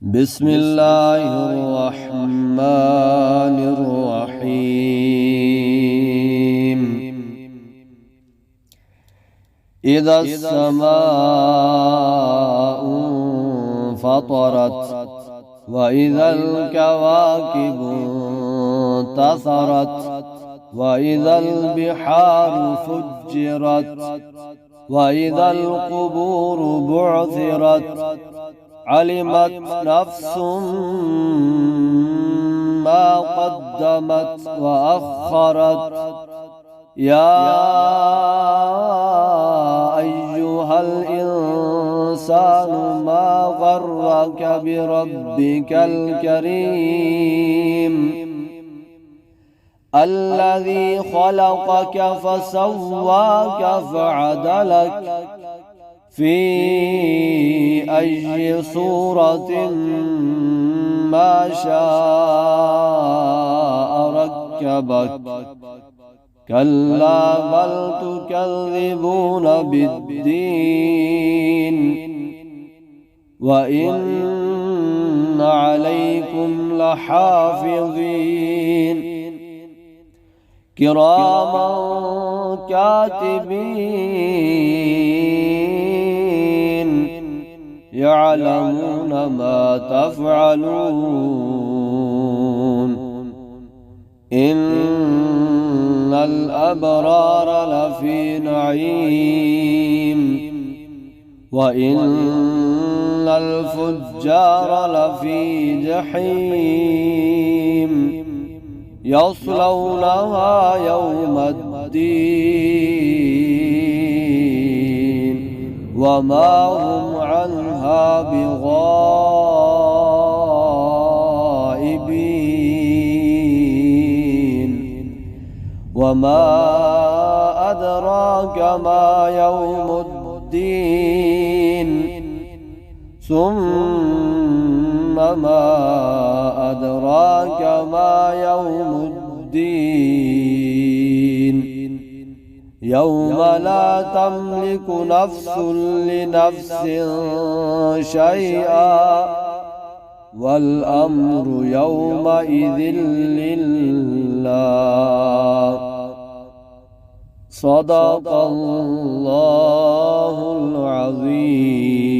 بسم الله الرحمن الرحيم. إذا السماء انفطرت وإذا الكواكب انتثرت وإذا البحار فجرت وإذا القبور بعثرت علمت نفس ما قدمت وأخرت. يا أيها الإنسان ما غرك بربك الكريم الذي خلقك فسواك فعدلك في أي صورة ما شاء ركبك. كلا بل تكذبون بالدين وإن عليكم لحافظين كراما كاتبين يعلمون ما تفعلون. إن الأبرار لفي نعيم وإن الفجار لفي جحيم يصلونها يوم الدين وما هم عنها بغائبين. وما أدراك ما يوم الدين ثم ما أدراك ما يوم الدين يوم لا تملك نفس لنفس شيئا والأمر يومئذ لله. صدق الله العظيم.